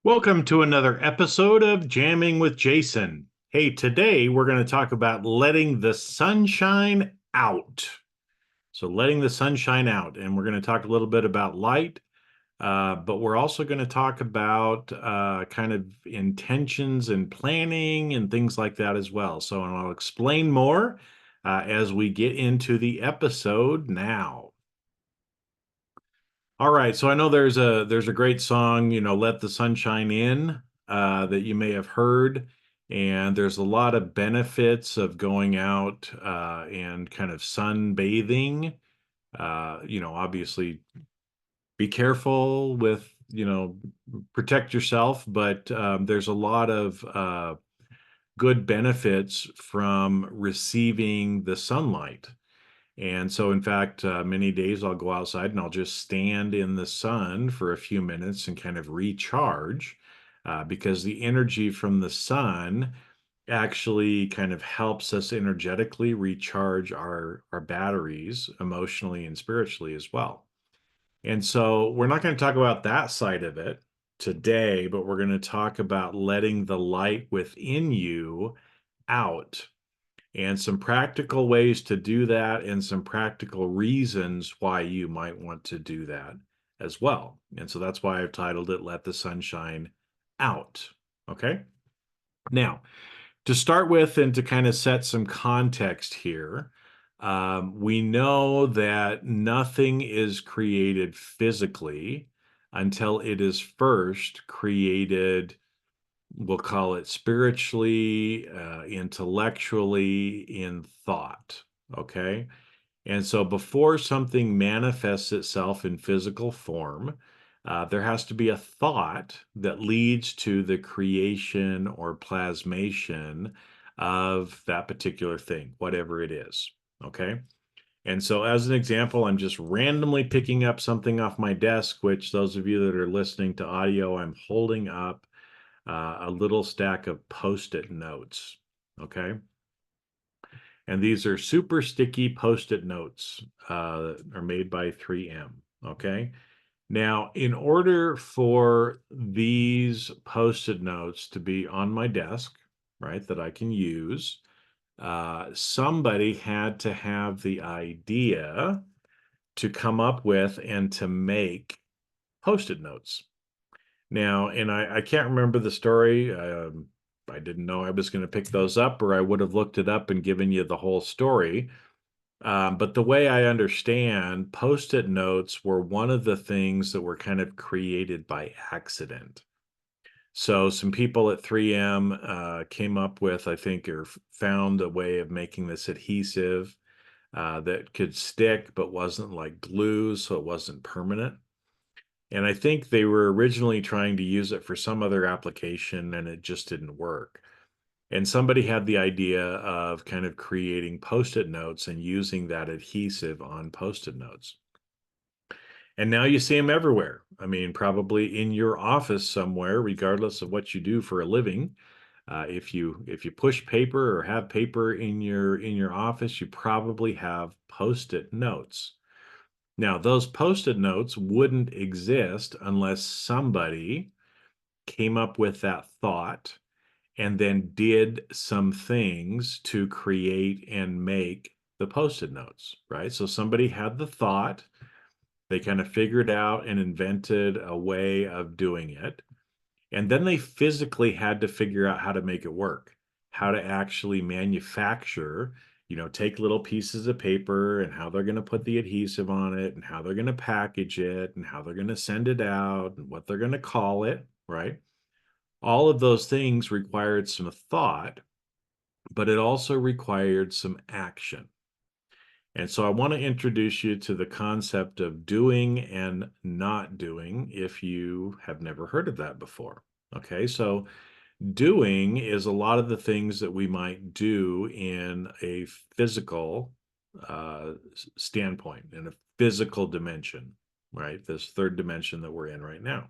Welcome to another episode of Jamming with Jason. Hey, today we're going to talk about letting the sunshine out. So, letting the sunshine out, and we're going to talk a little bit about light, but we're also going to talk about kind of intentions and planning and things like that as well. So, and I'll explain more as we get into the episode now. All right, so I know there's a great song, "Let the Sunshine In," that you may have heard, and there's a lot of benefits of going out and kind of sunbathing. Obviously, be careful with, protect yourself, but there's a lot of good benefits from receiving the sunlight. And so, in fact, many days I'll go outside and I'll just stand in the sun for a few minutes and kind of recharge because the energy from the sun actually kind of helps us energetically recharge our batteries emotionally and spiritually as well. And so, we're not going to talk about that side of it today, but we're going to talk about letting the light within you out and some practical ways to do that and some practical reasons why you might want to do that as well. And so that's why I've titled it Let the Sunshine Out. Okay. Now, to start with and to kind of set some context here, we know that nothing is created physically until it is first created, we'll call it spiritually, intellectually, in thought. Okay. And so before something manifests itself in physical form, there has to be a thought that leads to the creation or plasmation of that particular thing, whatever it is. Okay. And so, as an example, I'm just randomly picking up something off my desk, which those of you that are listening to audio, I'm holding up a little stack of Post-it notes. Okay. And these are super sticky Post-it notes are made by 3M. Okay. Now, in order for these Post-it notes to be on my desk, right, that I can use, somebody had to have the idea to come up with and to make Post-it notes. Now, and I can't remember the story. I didn't know I was going to pick those up, or I would have looked it up and given you the whole story. But the way I understand, Post-it notes were one of the things that were kind of created by accident. So some people at 3M came up with, I think, or found a way of making this adhesive that could stick, but wasn't like glue, so it wasn't permanent. And I think they were originally trying to use it for some other application and it just didn't work. And somebody had the idea of kind of creating Post-it notes and using that adhesive on Post-it notes. And now you see them everywhere. I mean, probably in your office somewhere, regardless of what you do for a living. If you push paper or have paper in your office, you probably have Post-it notes. Now, those Post-it notes wouldn't exist unless somebody came up with that thought and then did some things to create and make the Post-it notes, right? So somebody had the thought, they kind of figured out and invented a way of doing it, and then they physically had to figure out how to make it work, how to actually manufacture, take little pieces of paper and how they're going to put the adhesive on it and how they're going to package it and how they're going to send it out and what they're going to call it, right? All of those things required some thought, but it also required some action. And so I want to introduce you to the concept of doing and not doing if you have never heard of that before. Okay, so doing is a lot of the things that we might do in a physical standpoint, in a physical dimension, right? This third dimension that we're in right now.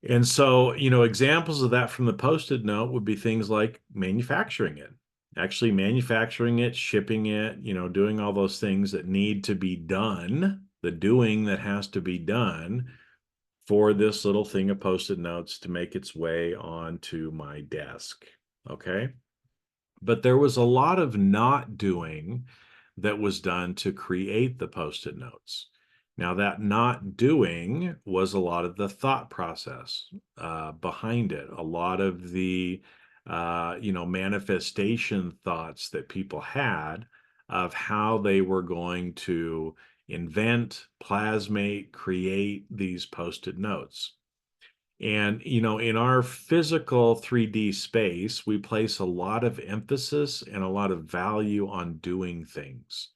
And so, examples of that from the Post-it note would be things like manufacturing it, actually manufacturing it, shipping it, doing all those things that need to be done, the doing that has to be done for this little thing of Post-it notes to make its way onto my desk. Okay. But there was a lot of not doing that was done to create the Post-it notes. Now, that not doing was a lot of the thought process behind it, a lot of the manifestation thoughts that people had of how they were going to invent, plasmate, create these Post-it notes. And, in our physical 3D space, we place a lot of emphasis and a lot of value on doing things.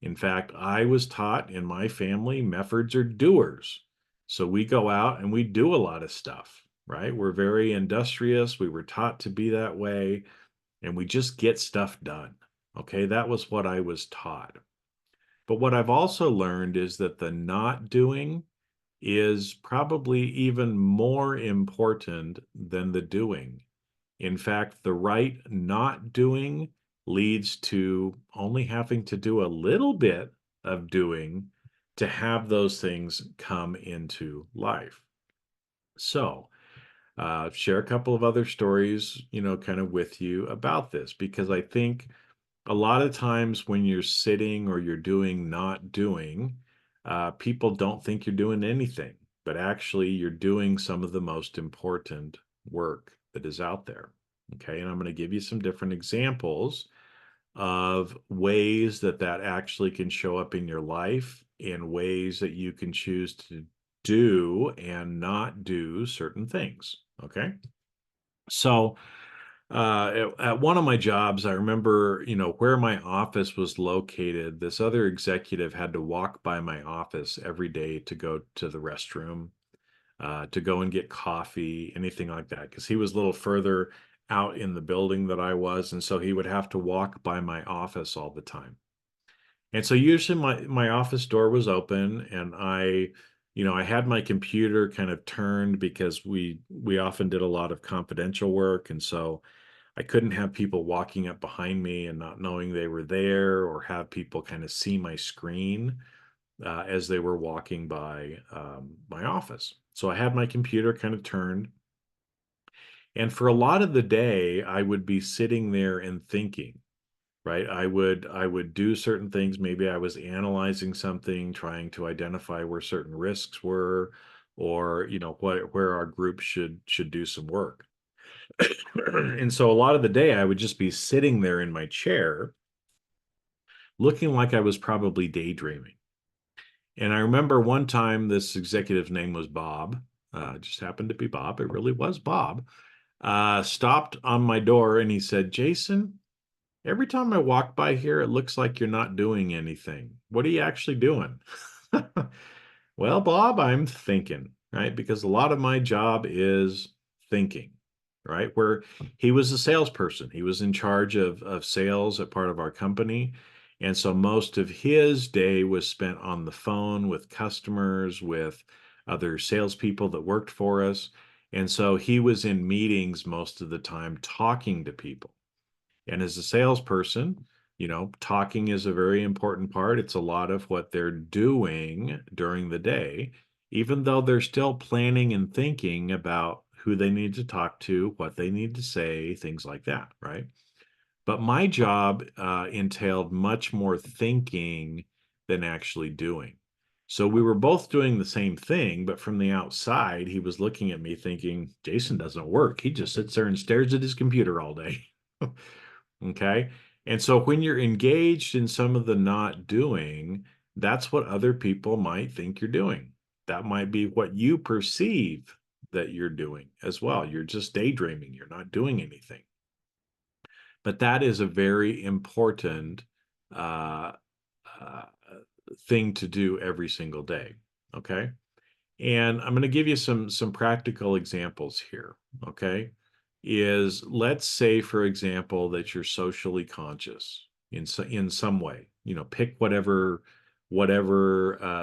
In fact, I was taught in my family, Meffords are doers. So we go out and we do a lot of stuff, right? We're very industrious. We were taught to be that way, and we just get stuff done. Okay, that was what I was taught. But what I've also learned is that the not doing is probably even more important than the doing. In fact, the right not doing leads to only having to do a little bit of doing to have those things come into life. So, share a couple of other stories, kind of with you about this, because I think a lot of times when you're sitting or you're doing not doing, people don't think you're doing anything, but actually you're doing some of the most important work that is out there. Okay, and I'm going to give you some different examples of ways that that actually can show up in your life, in ways that you can choose to do and not do certain things. Okay, so at one of my jobs, I remember, where my office was located, this other executive had to walk by my office every day to go to the restroom, to go and get coffee, anything like that, because he was a little further out in the building that I was. And so he would have to walk by my office all the time. And so usually my office door was open, and I had my computer kind of turned because we often did a lot of confidential work. And so I couldn't have people walking up behind me and not knowing they were there, or have people kind of see my screen as they were walking by my office. So I had my computer kind of turned. And for a lot of the day, I would be sitting there and thinking, right? I would do certain things. Maybe I was analyzing something, trying to identify where certain risks were, or where our group should do some work. And so a lot of the day I would just be sitting there in my chair looking like I was probably daydreaming. And I remember one time, this executive's name was Bob, just happened to be Bob. It really was Bob. Stopped on my door and he said, "Jason, every time I walk by here, it looks like you're not doing anything. What are you actually doing?" Well, Bob, I'm thinking, right? Because a lot of my job is thinking, right? Where he was a salesperson, he was in charge of sales at part of our company. And so most of his day was spent on the phone with customers, with other salespeople that worked for us. And so he was in meetings most of the time talking to people. And as a salesperson, talking is a very important part. It's a lot of what they're doing during the day, even though they're still planning and thinking about who they need to talk to, what they need to say, things like that, right? But my job entailed much more thinking than actually doing. So we were both doing the same thing, but from the outside, he was looking at me thinking, "Jason doesn't work. He just sits there and stares at his computer all day." Okay. And so when you're engaged in some of the not doing, that's what other people might think you're doing. That might be what you perceive that you're doing as well. You're just daydreaming, you're not doing anything. But that is a very important uh, uh, thing to do every single day. Okay. And I'm going to give you some practical examples here, okay? Is, let's say, for example, that you're socially conscious in some way. Pick whatever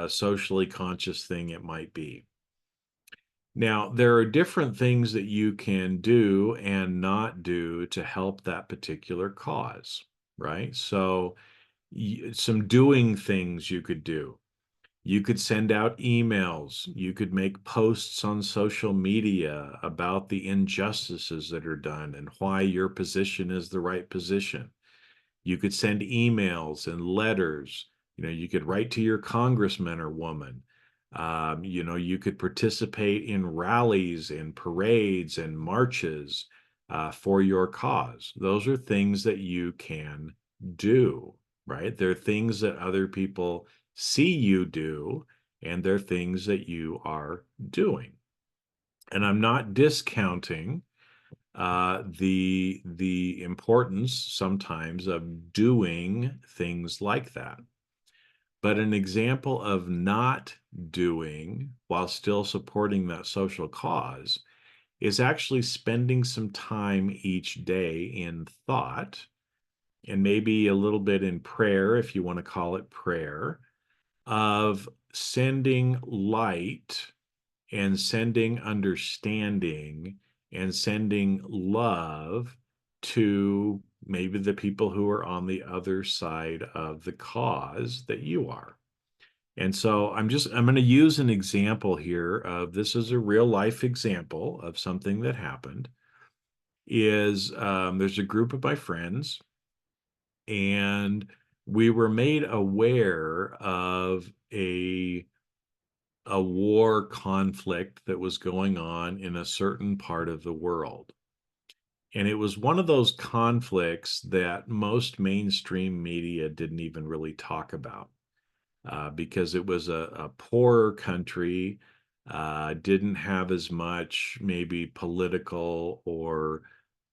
socially conscious thing it might be. Now, there are different things that you can do and not do to help that particular cause, right? So, some doing things you could do. You could send out emails. You could make posts on social media about the injustices that are done and why your position is the right position. You could send emails and letters. You could write to your congressman or woman. You could participate in rallies and parades and marches for your cause. Those are things that you can do, right? They're things that other people see you do, and they're things that you are doing. And I'm not discounting the importance sometimes of doing things like that. But an example of not doing while still supporting that social cause is actually spending some time each day in thought and maybe a little bit in prayer, if you want to call it prayer, of sending light and sending understanding and sending love to maybe the people who are on the other side of the cause that you are. And so I'm going to use an example here of this is a real life example of something that happened is there's a group of my friends and we were made aware of a war conflict that was going on in a certain part of the world. And it was one of those conflicts that most mainstream media didn't even really talk about because it was a poorer country, didn't have as much maybe political or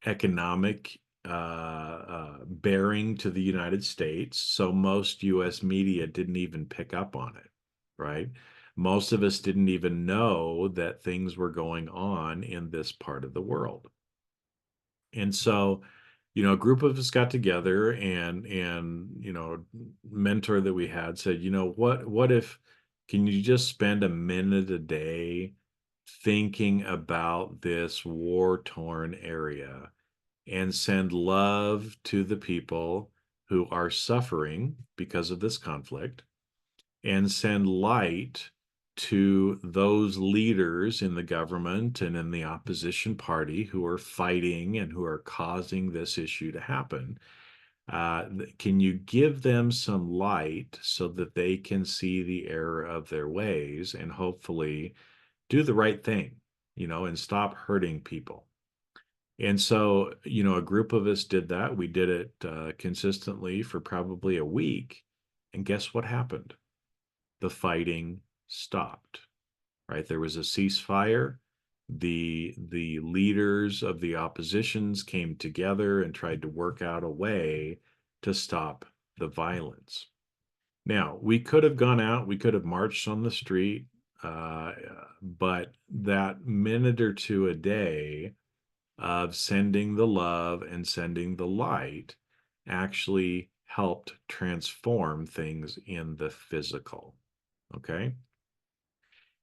economic bearing to the United States. So most US media didn't even pick up on it, right? Most of us didn't even know that things were going on in this part of the world. And so, a group of us got together and mentor that we had said, what if can you just spend a minute a day thinking about this war-torn area and send love to the people who are suffering because of this conflict and send light to those leaders in the government and in the opposition party who are fighting and who are causing this issue to happen. Can you give them some light so that they can see the error of their ways and hopefully do the right thing, and stop hurting people? And so, a group of us did that. We did it consistently for probably a week. And guess what happened? The fighting stopped, right? There was a ceasefire. The leaders of the oppositions came together and tried to work out a way to stop the violence. Now, we could have gone out, we could have marched on the street, uh, but that minute or two a day of sending the love and sending the light actually helped transform things in the physical. Okay.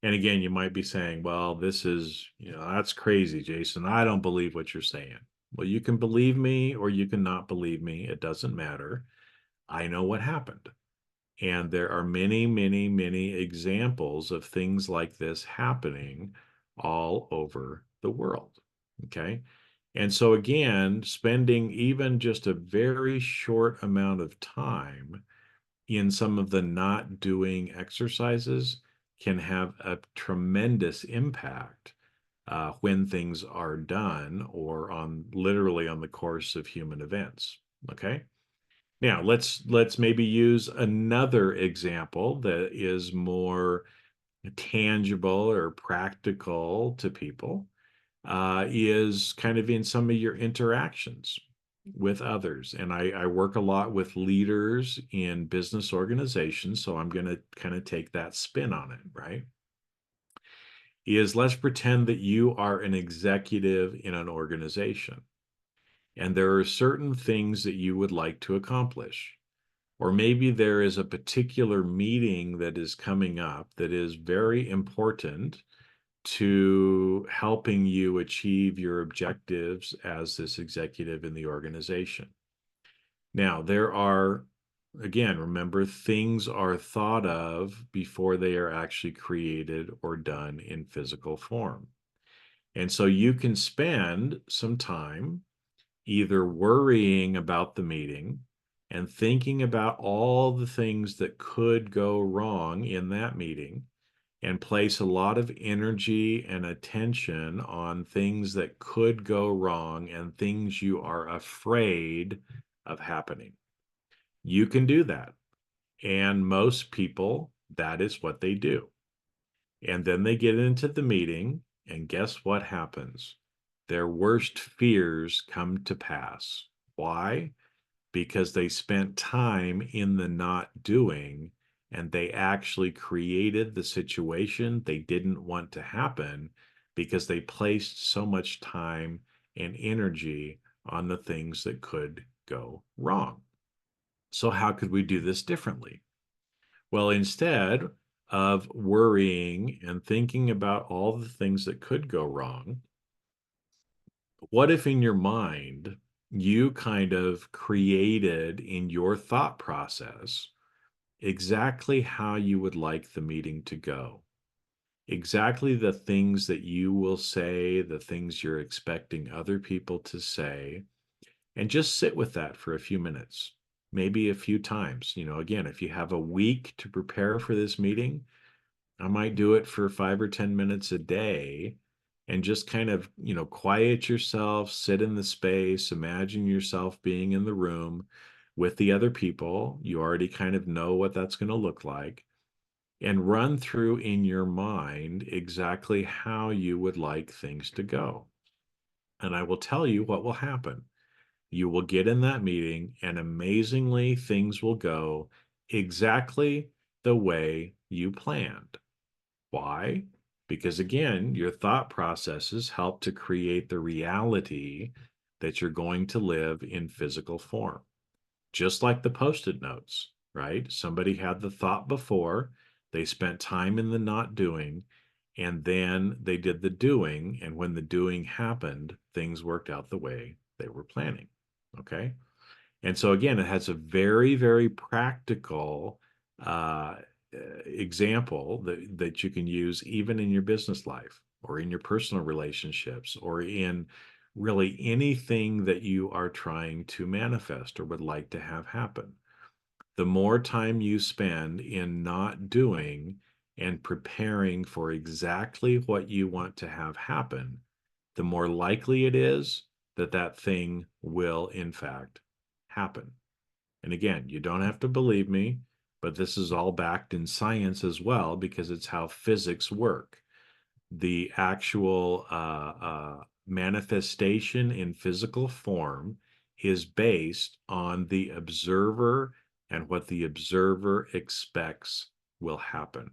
And again, you might be saying, well, that's crazy, Jason. I don't believe what you're saying. Well, you can believe me or you can not believe me. It doesn't matter. I know what happened. And there are many, many, many examples of things like this happening all over the world. Okay. And so, again, spending even just a very short amount of time in some of the not doing exercises can have a tremendous impact when things are done or on literally on the course of human events. Okay. Now let's maybe use another example that is more tangible or practical to people is kind of in some of your interactions with others. And I work a lot with leaders in business organizations, so I'm going to kind of take that spin on it, right? Is let's pretend that you are an executive in an organization and there are certain things that you would like to accomplish. Or maybe there is a particular meeting that is coming up that is very important to helping you achieve your objectives as this executive in the organization. Now, there are Again, remember, things are thought of before they are actually created or done in physical form. And so you can spend some time either worrying about the meeting and thinking about all the things that could go wrong in that meeting, and place a lot of energy and attention on things that could go wrong and things you are afraid of happening. You can do that. And most people, that is what they do. And then they get into the meeting, and guess what happens? Their worst fears come to pass. Why? Because they spent time in the not doing, and they actually created the situation they didn't want to happen because they placed so much time and energy on the things that could go wrong. So, how could we do this differently? Well, instead of worrying and thinking about all the things that could go wrong, what if in your mind you kind of created in your thought process exactly how you would like the meeting to go? Exactly the things that you will say, the things you're expecting other people to say, and just sit with that for a few minutes, maybe a few times. Again, if you have a week to prepare for this meeting, I might do it for 5 or 10 minutes a day and just kind of, quiet yourself, sit in the space, imagine yourself being in the room with the other people. You already kind of know what that's going to look like, and run through in your mind exactly how you would like things to go. And I will tell you what will happen. You will get in that meeting, and amazingly, things will go exactly the way you planned. Why? Because again, your thought processes help to create the reality that you're going to live in physical form. Just like the post-it notes, right? Somebody had the thought before, they spent time in the not doing, and then they did the doing. And when the doing happened, things worked out the way they were planning. Okay. And so again, it has a very, very practical uh, example that you can use even in your business life or in your personal relationships or in really anything that you are trying to manifest or would like to have happen. The more time you spend in not doing and preparing for exactly what you want to have happen, the more likely it is that that thing will, in fact, happen. And again, you don't have to believe me, but this is all backed in science as well because it's how physics work. The actual manifestation in physical form is based on the observer and what the observer expects will happen.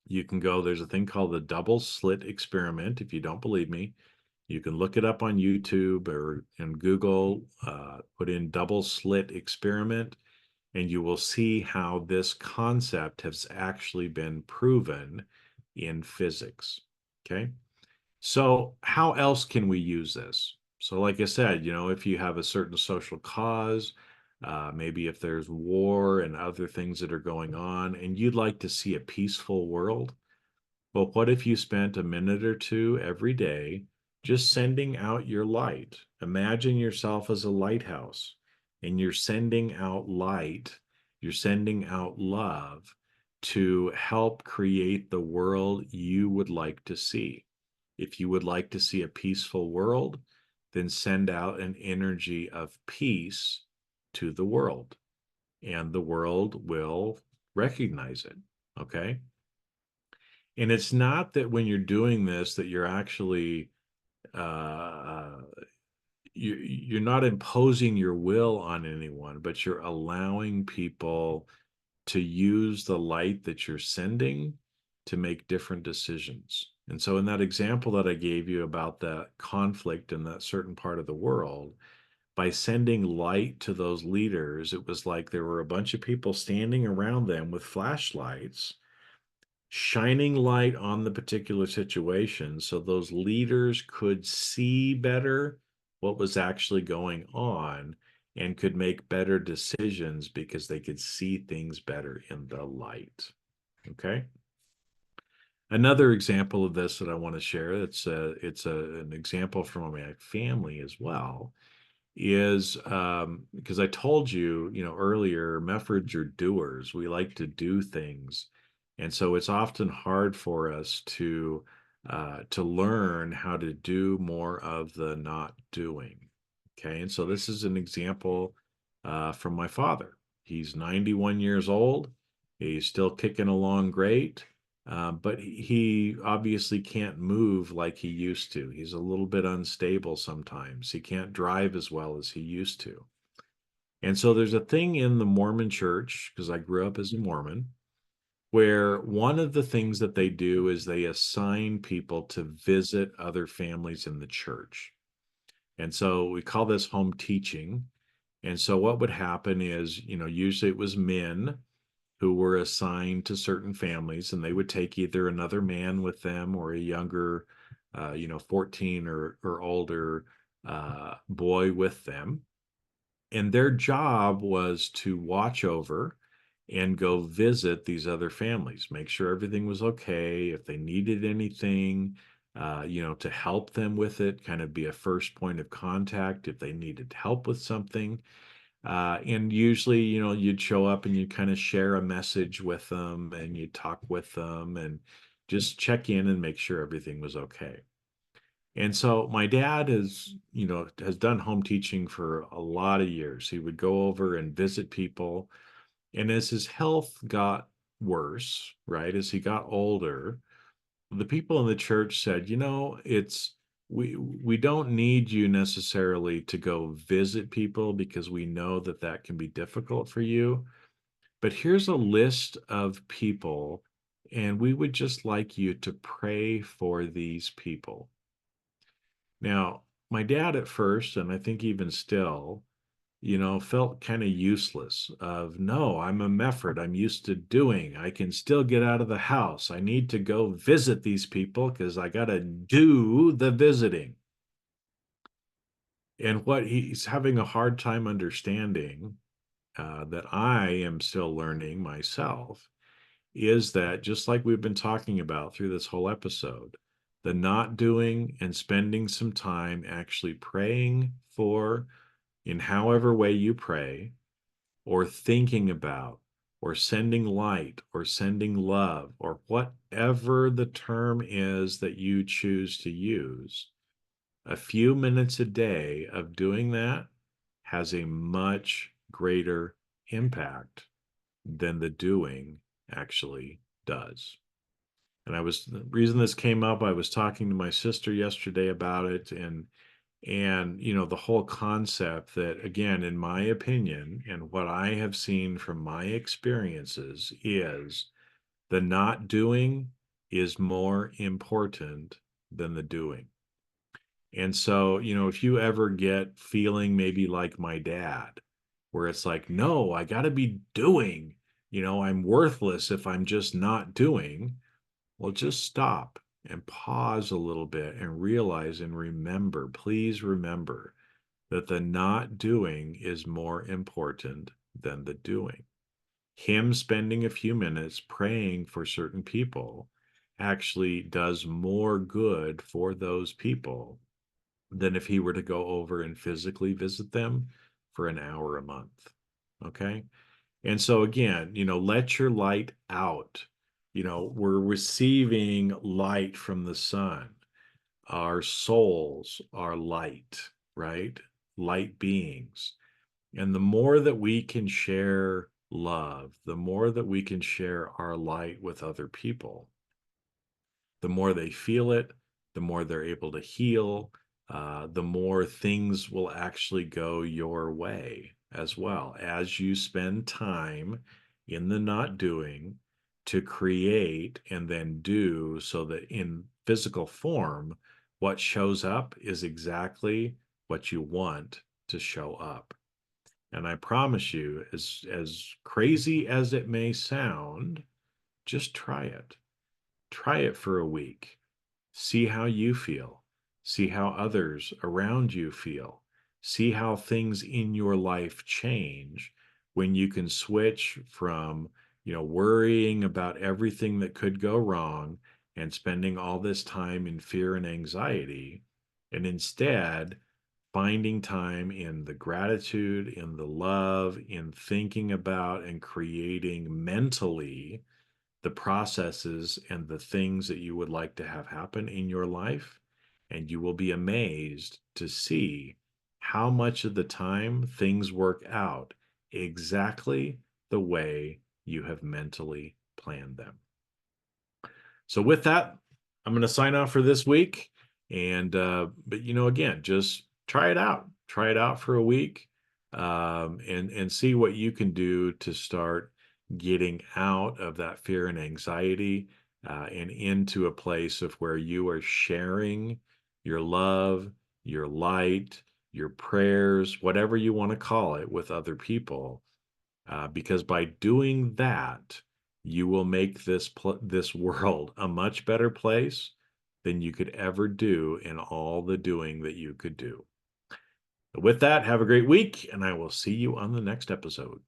You can go, there's a thing called the double slit experiment. If you don't believe me, you can look it up on YouTube or in Google, put in double slit experiment, and you will see how this concept has actually been proven in physics. Okay. So, how else can we use this? So, like I said, if you have a certain social cause, maybe if there's war and other things that are going on, and you'd like to see a peaceful world, well, what if you spent a minute or two every day just sending out your light? Imagine yourself as a lighthouse, and you're sending out light, you're sending out love to help create the world you would like to see. If you would like to see a peaceful world, then send out an energy of peace to the world, and the world will recognize it. Okay. And it's not that when you're doing this that you're actually uh, you're not imposing your will on anyone, but you're allowing people to use the light that you're sending to make different decisions. And so, in that example that I gave you about that conflict in that certain part of the world, by sending light to those leaders, it was like there were a bunch of people standing around them with flashlights shining light on the particular situation so those leaders could see better what was actually going on and could make better decisions because they could see things better in the light. Okay. Another example of this that I want to share, an example from my family as well, is because I told you, earlier, Meffords are doers. We like to do things. And so it's often hard for us to learn how to do more of the not doing. Okay. And so this is an example from my father. He's 91 years old. He's still kicking along great. But he obviously can't move like he used to. He's a little bit unstable sometimes. He can't drive as well as he used to. And so there's a thing in the Mormon church, because I grew up as a Mormon, where one of the things that they do is they assign people to visit other families in the church. And so we call this home teaching. And so what would happen is, usually it was men who were assigned to certain families, and they would take either another man with them or a younger, 14 or older boy with them. And their job was to watch over and go visit these other families, make sure everything was okay. If they needed anything, to help them with it, kind of be a first point of contact if they needed help with something. And usually, you'd show up and you'd kind of share a message with them and you'd talk with them and just check in and make sure everything was okay. And so my dad has done home teaching for a lot of years. He would go over and visit people. And as his health got worse, right, as he got older, the people in the church said, we don't need you necessarily to go visit people because we know that that can be difficult for you. But here's a list of people, and we would just like you to pray for these people. Now, my dad at first, and I think even still, felt kind of useless of, no, I'm a Mefford. I'm used to doing. I can still get out of the house. I need to go visit these people because I got to do the visiting. And what he's having a hard time understanding, that I am still learning myself, is that just like we've been talking about through this whole episode, the not doing and spending some time actually praying for, in however way you pray, or thinking about, or sending light, or sending love, or whatever the term is that you choose to use, a few minutes a day of doing that has a much greater impact than the doing actually does. And the reason this came up, I was talking to my sister yesterday about it, and the whole concept that, again, in my opinion and what I have seen from my experiences, is the not doing is more important than the doing. And so, if you ever get feeling maybe like my dad, where it's like, no, I got to be doing, I'm worthless if I'm just not doing. Well, just stop and pause a little bit and realize and remember, please remember, that the not doing is more important than the doing. Him spending a few minutes praying for certain people actually does more good for those people than if he were to go over and physically visit them for an hour a month. Okay. And so again, let your light out. We're receiving light from the sun. Our souls are light, right? Light beings. And the more that we can share love, the more that we can share our light with other people, the more they feel it, the more they're able to heal, the more things will actually go your way as well as you spend time in the not doing to create and then do, so that in physical form, what shows up is exactly what you want to show up. And I promise you, as crazy as it may sound, just try it. Try it for a week. See how you feel. See how others around you feel. See how things in your life change when you can switch from, worrying about everything that could go wrong and spending all this time in fear and anxiety, and instead finding time in the gratitude, in the love, in thinking about and creating mentally the processes and the things that you would like to have happen in your life. And you will be amazed to see how much of the time things work out exactly the way you have mentally planned them. So with that, I'm going to sign off for this week. And but again, just try it out. Try it out for a week, and see what you can do to start getting out of that fear and anxiety, and into a place of where you are sharing your love, your light, your prayers, whatever you want to call it, with other people, because by doing that, you will make this world a much better place than you could ever do in all the doing that you could do. With that, have a great week, and I will see you on the next episode.